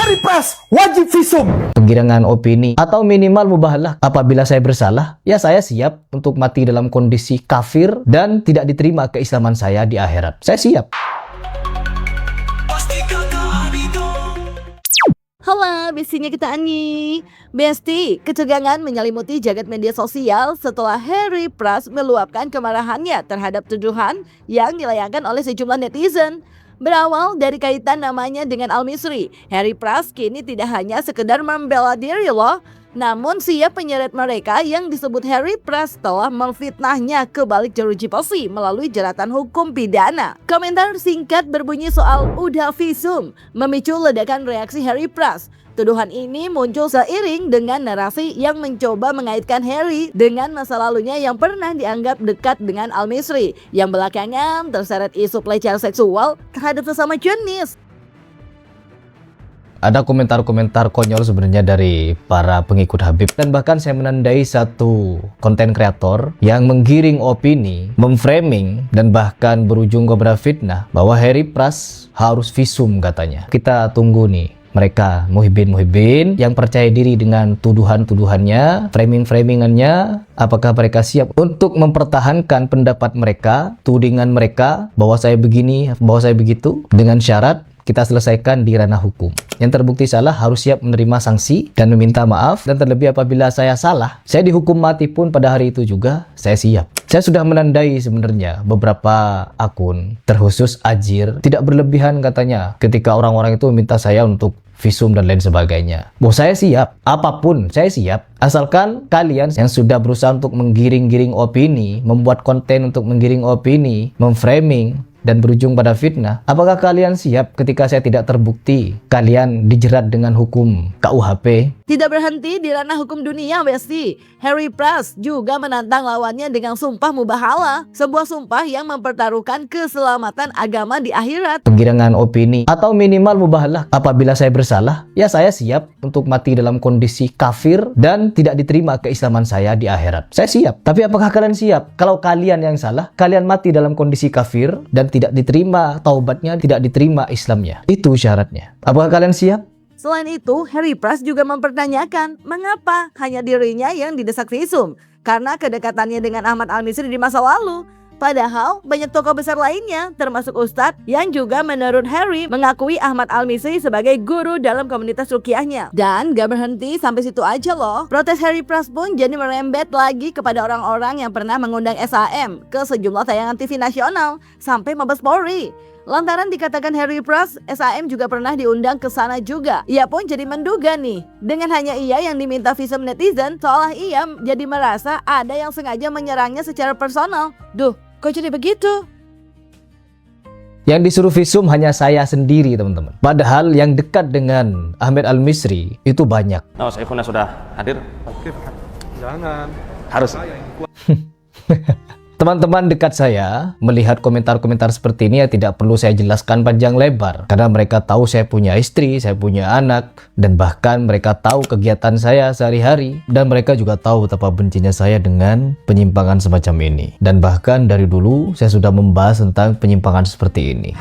Harry Pras wajib visum. Penggiringan opini atau minimal mubahalah. Apabila saya bersalah, ya saya siap untuk mati dalam kondisi kafir dan tidak diterima keislaman saya di akhirat. Saya siap. Halo, bestinya kita Ani. Besti, ketegangan menyelimuti jagat media sosial setelah Harry Pras meluapkan kemarahannya terhadap tuduhan yang dilayangkan oleh sejumlah netizen. Berawal dari kaitan namanya dengan Al-Misri, Harry Pras kini tidak hanya sekedar membela diri loh, namun siap menyeret mereka yang disebut Harry Pras telah memfitnahnya ke balik jeruji besi melalui jeratan hukum pidana. Komentar singkat berbunyi soal udah visum memicu ledakan reaksi Harry Pras. Tuduhan ini muncul seiring dengan narasi yang mencoba mengaitkan Harry dengan masa lalunya yang pernah dianggap dekat dengan Al-Misri yang belakangan terseret isu pelecehan seksual terhadap sesama jenis. Ada komentar-komentar konyol sebenarnya dari para pengikut Habib, dan bahkan saya menandai satu konten kreator yang menggiring opini, memframing, dan bahkan berujung kepada fitnah bahwa Harry Pras harus visum katanya. Kita tunggu nih mereka muhibin yang percaya diri dengan tuduhan-tuduhannya, framing-framingannya, apakah mereka siap untuk mempertahankan pendapat mereka, tudingan mereka bahwa saya begini, bahwa saya begitu, dengan syarat kita selesaikan di ranah hukum. Yang terbukti salah harus siap menerima sanksi dan meminta maaf, dan terlebih apabila saya salah, saya dihukum mati pun pada hari itu juga saya siap. Saya sudah menandai sebenarnya beberapa akun, terkhusus Ajir, tidak berlebihan katanya ketika orang-orang itu meminta saya untuk visum dan lain sebagainya. Bahwa saya siap, apapun saya siap, asalkan kalian yang sudah berusaha untuk menggiring-giring opini, membuat konten untuk menggiring opini, memframing, dan berujung pada fitnah, apakah kalian siap ketika saya tidak terbukti kalian dijerat dengan hukum KUHP? Tidak berhenti di ranah hukum dunia, Besti. Harry Pras juga menantang lawannya dengan sumpah mubahalah, sebuah sumpah yang mempertaruhkan keselamatan agama di akhirat. Penggiringan opini atau minimal mubahalah. Apabila saya bersalah, ya saya siap untuk mati dalam kondisi kafir dan tidak diterima keislaman saya di akhirat. Saya siap. Tapi apakah kalian siap kalau kalian yang salah, kalian mati dalam kondisi kafir dan tidak diterima taubatnya, tidak diterima Islamnya? Itu syaratnya. Apakah kalian siap? Selain itu, Harry Pras juga mempertanyakan mengapa hanya dirinya yang didesak visum karena kedekatannya dengan Ahmad Al-Misri di masa lalu. Padahal banyak tokoh besar lainnya, termasuk Ustadz yang juga menurut Harry mengakui Ahmad Al-Misri sebagai guru dalam komunitas ruqyahnya. Dan gak berhenti sampai situ aja loh. Protes Harry Pras pun jadi merembet lagi kepada orang-orang yang pernah mengundang SAM ke sejumlah tayangan TV nasional sampai Mabes Polri. Lantaran dikatakan Harry Pras, SAM juga pernah diundang ke sana juga. Ia pun jadi menduga nih, dengan hanya ia yang diminta visum netizen, seolah ia jadi merasa ada yang sengaja menyerangnya secara personal. Duh, kok jadi begitu? Yang disuruh visum hanya saya sendiri, teman-teman. Padahal yang dekat dengan Ahmad Al-Misri itu banyak. Oh, Saikhuna sudah hadir? Oke, jangan. Harus. Teman-teman dekat saya melihat komentar-komentar seperti ini ya tidak perlu saya jelaskan panjang lebar. Karena mereka tahu saya punya istri, saya punya anak, dan bahkan mereka tahu kegiatan saya sehari-hari. Dan mereka juga tahu betapa bencinya saya dengan penyimpangan semacam ini. Dan bahkan dari dulu saya sudah membahas tentang penyimpangan seperti ini.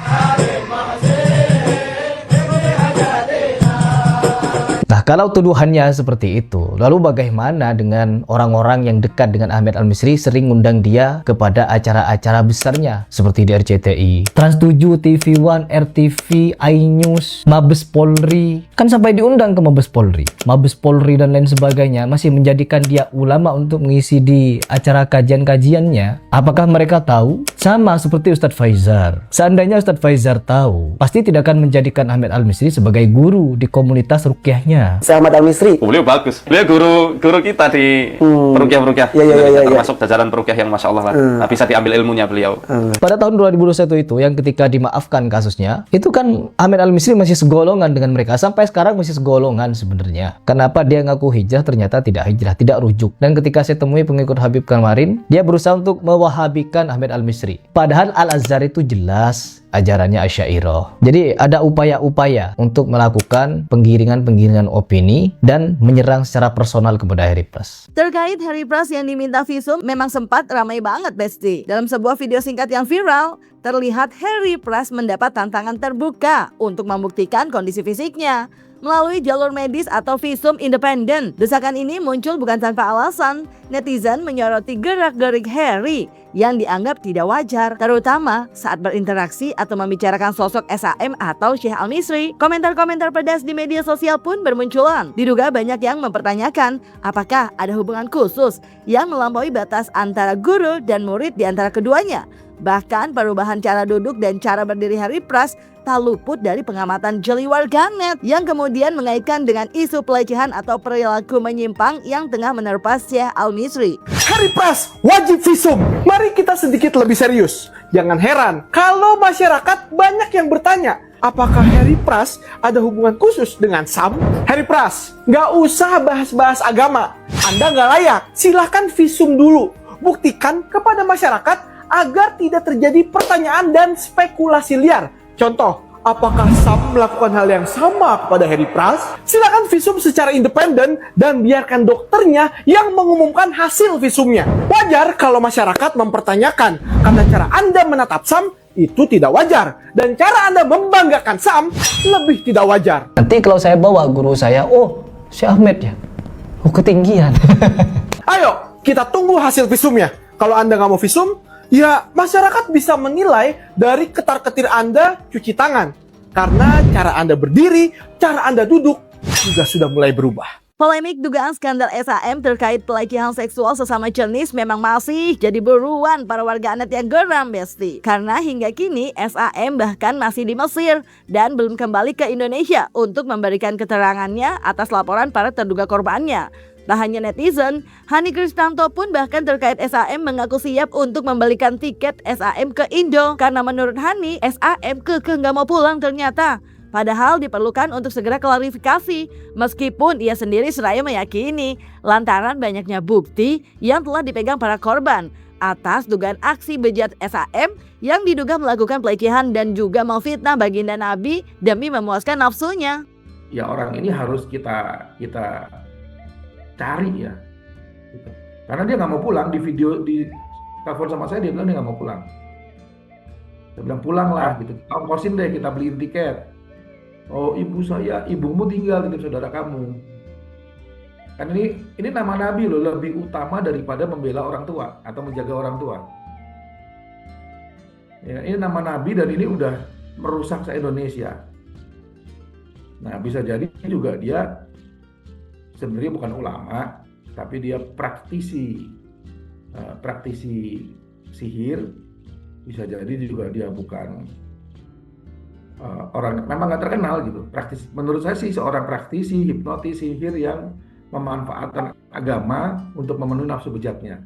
Nah, kalau tuduhannya seperti itu, lalu bagaimana dengan orang-orang yang dekat dengan Ahmad Al-Misri sering ngundang dia kepada acara-acara besarnya seperti di RCTI, Trans7, TV1, RTV, iNews, Mabes Polri, kan sampai diundang ke Mabes Polri, dan lain sebagainya, masih menjadikan dia ulama untuk mengisi di acara kajian-kajiannya. Apakah mereka tahu? Sama seperti Ustadz Faizar. Seandainya Ustadz Faizar tahu, pasti tidak akan menjadikan Ahmad Al-Misri sebagai guru di komunitas ruqyahnya. Saya Ahmad Al-Misri. Beliau bagus. Beliau guru kita di peruqyah-peruqyah. Ya. Termasuk jajaran peruqyah yang Masya Allah lah. Nah, bisa diambil ilmunya beliau. Pada tahun 2021 itu, yang ketika dimaafkan kasusnya, itu kan Ahmad Al-Misri masih segolongan dengan mereka. Sampai sekarang masih segolongan sebenarnya. Kenapa dia ngaku hijrah, ternyata tidak hijrah, tidak rujuk. Dan ketika saya temui pengikut Habib kemarin, dia berusaha untuk mewahabikan Ahmad Al-Misri. Padahal Al-Azhar itu jelas ajarannya Asy'ariyah. Jadi ada upaya-upaya untuk melakukan penggiringan opini dan menyerang secara personal kepada Harry Pras. Terkait Harry Pras yang diminta visum memang sempat ramai banget, Besti. Dalam sebuah video singkat yang viral, terlihat Harry Pras mendapat tantangan terbuka untuk membuktikan kondisi fisiknya. melalui jalur medis atau visum independen. Desakan ini muncul bukan tanpa alasan. Netizen menyoroti gerak-gerik Harry yang dianggap tidak wajar, terutama saat berinteraksi atau membicarakan sosok SAM atau Sheikh Al-Misri. Komentar-komentar pedas di media sosial pun bermunculan. Diduga banyak yang mempertanyakan apakah ada hubungan khusus yang melampaui batas antara guru dan murid di antara keduanya. Bahkan perubahan cara duduk dan cara berdiri Harry Pras tak luput dari pengamatan jeli warganet yang kemudian mengaitkan dengan isu pelecehan atau perilaku menyimpang yang tengah menerpa Sheikh Al-Misri. Harry Pras wajib visum. Mari kita sedikit lebih serius. Jangan heran kalau masyarakat banyak yang bertanya, apakah Harry Pras ada hubungan khusus dengan Sam? Harry Pras, nggak usah bahas-bahas agama. Anda nggak layak. Silahkan visum dulu. Buktikan kepada masyarakat agar tidak terjadi pertanyaan dan spekulasi liar. Contoh, apakah Sam melakukan hal yang sama kepada Harry Pras? Silakan visum secara independen dan biarkan dokternya yang mengumumkan hasil visumnya. Wajar kalau masyarakat mempertanyakan karena cara Anda menatap Sam itu tidak wajar dan cara Anda membanggakan Sam lebih tidak wajar. Nanti kalau saya bawa guru saya, oh si Ahmed ya, oh ketinggian. Ayo, kita tunggu hasil visumnya. Kalau Anda nggak mau visum, ya masyarakat bisa menilai dari ketar-ketir Anda cuci tangan. Karena cara Anda berdiri, cara Anda duduk juga sudah mulai berubah. Polemik dugaan skandal SAM terkait pelecehan seksual sesama jenis memang masih jadi buruan para warganet yang geram, Besti. Karena hingga kini SAM bahkan masih di Mesir dan belum kembali ke Indonesia untuk memberikan keterangannya atas laporan para terduga korbannya. Tak hanya netizen, Hani Kristanto pun bahkan terkait SAM mengaku siap untuk membelikan tiket SAM ke Indo. Karena menurut Hani, SAM kekeh nggak mau pulang ternyata. Padahal diperlukan untuk segera klarifikasi, meskipun ia sendiri seraya meyakini lantaran banyaknya bukti yang telah dipegang para korban atas dugaan aksi bejat SAM yang diduga melakukan pelecehan dan juga memfitnah baginda Nabi demi memuaskan nafsunya. Ya orang ini harus kita cari ya, karena dia nggak mau pulang. Di video di telepon sama saya dia bilang dia nggak mau pulang. Dia bilang pulanglah gitu, ongkosin deh, kita beliin tiket. Oh ibu saya, ibumu tinggal titip saudara kamu. Kan ini nama Nabi loh, lebih utama daripada membela orang tua atau menjaga orang tua. Ya, ini nama Nabi dan ini udah merusak se-Indonesia. Nah bisa jadi juga dia sebenarnya bukan ulama, tapi dia praktisi sihir. Bisa jadi juga dia bukan orang memang nggak terkenal gitu. Menurut saya sih seorang praktisi hipnotis sihir yang memanfaatkan agama untuk memenuhi nafsu bejatnya.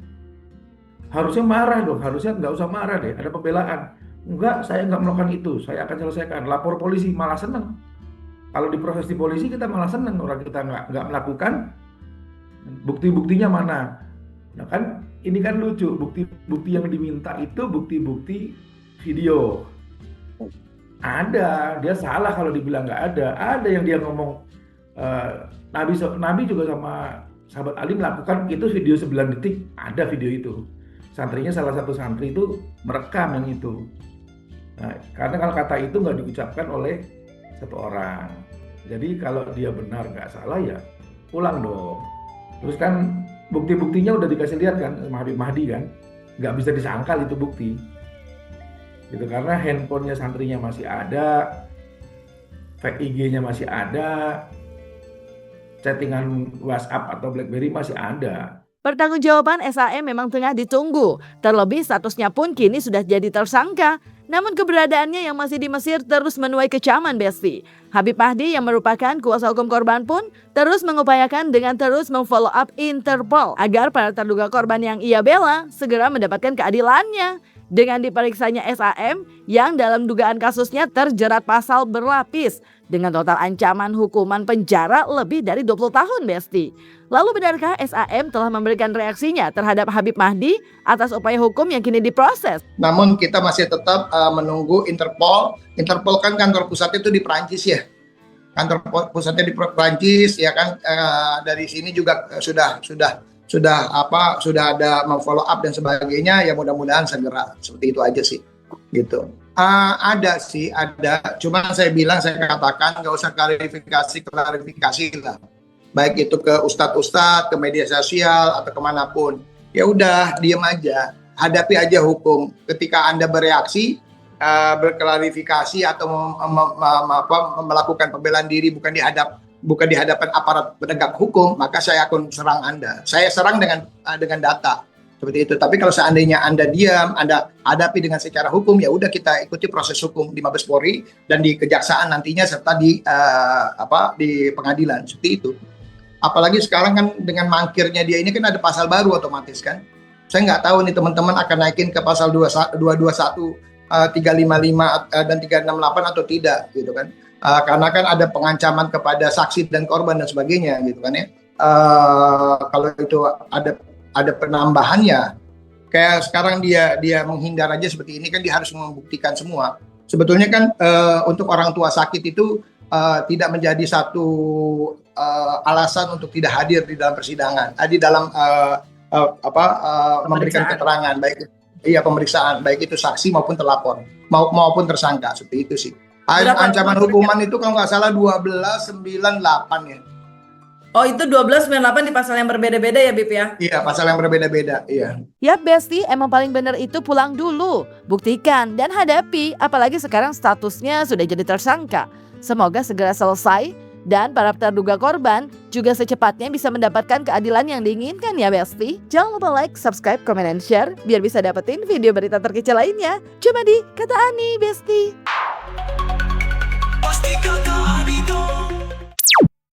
Harusnya marah dong, harusnya nggak usah marah deh, ada pembelaan. Enggak, saya nggak melakukan itu, saya akan selesaikan. Lapor polisi, malah seneng. Kalau diproses di polisi kita malah seneng, orang kita nggak melakukan, bukti-buktinya mana? Nah kan ini kan lucu, bukti-bukti yang diminta itu bukti-bukti video. Ada, dia salah kalau dibilang nggak ada. Ada yang dia ngomong, Nabi juga sama sahabat Ali melakukan itu video 9 detik, ada video itu. Santrinya salah satu santri itu merekam yang itu. Nah, karena kalau kata itu nggak diucapkan oleh satu orang. Jadi kalau dia benar nggak salah ya pulang dong. Terus kan bukti-buktinya udah dikasih lihat kan sama Habib Mahdi kan, nggak bisa disangkal itu bukti. Gitu, karena handphonenya santrinya masih ada, fake IG-nya masih ada, chattingan WhatsApp atau BlackBerry masih ada. Pertanggungjawaban SAM memang tengah ditunggu, terlebih statusnya pun kini sudah jadi tersangka. Namun keberadaannya yang masih di Mesir terus menuai kecaman, Besti. Habib Mahdi yang merupakan kuasa hukum korban pun terus mengupayakan dengan terus memfollow up Interpol agar para terduga korban yang ia bela segera mendapatkan keadilannya. Dengan diperiksanya SAM yang dalam dugaan kasusnya terjerat pasal berlapis dengan total ancaman hukuman penjara lebih dari 20 tahun, Besti. Lalu benarkah SAM telah memberikan reaksinya terhadap Habib Mahdi atas upaya hukum yang kini diproses? Namun kita masih tetap menunggu Interpol. Interpol kan kantor pusatnya itu di Perancis ya. Kantor pusatnya di Perancis ya kan, dari sini juga sudah ada memfollow up dan sebagainya, ya mudah-mudahan segera, seperti itu aja sih gitu. Ada sih, ada. Cuma saya katakan nggak usah klarifikasi lah. Baik itu ke ustadz-ustadz, ke media sosial atau kemanapun. Ya udah, diam aja, hadapi aja hukum. Ketika Anda bereaksi, berklarifikasi atau melakukan pembelaan diri bukan di hadapan aparat penegak hukum, maka saya akan serang Anda. Saya serang dengan data. Seperti itu. Tapi kalau seandainya Anda diam, Anda hadapi dengan secara hukum, ya udah kita ikuti proses hukum di Mabes Polri dan di kejaksaan nantinya serta di pengadilan. Seperti itu. Apalagi sekarang kan dengan mangkirnya dia ini kan ada pasal baru otomatis kan. Saya nggak tahu nih teman-teman akan naikin ke pasal 221, 355 dan 368 atau tidak gitu kan. Karena kan ada pengancaman kepada saksi dan korban dan sebagainya gitu kan ya. Kalau itu ada penambahannya, kayak sekarang dia menghindar aja seperti ini kan, dia harus membuktikan semua. Sebetulnya kan untuk orang tua sakit itu tidak menjadi satu alasan untuk tidak hadir di dalam persidangan, di dalam memberikan keterangan, baik pemeriksaan, baik itu saksi maupun terlapor maupun tersangka, seperti itu sih. Ancaman hukuman itu kalau nggak salah 1298 ya. Oh, itu 1298 di pasal yang berbeda-beda ya, Bib ya? Iya, pasal yang berbeda-beda, iya. Yap Besti, emang paling bener itu pulang dulu, buktikan dan hadapi, apalagi sekarang statusnya sudah jadi tersangka. Semoga segera selesai dan para terduga korban juga secepatnya bisa mendapatkan keadilan yang diinginkan ya Besti. Jangan lupa like, subscribe, comment, and share biar bisa dapetin video berita terkecil lainnya. Cuma di Kata Ani Besti.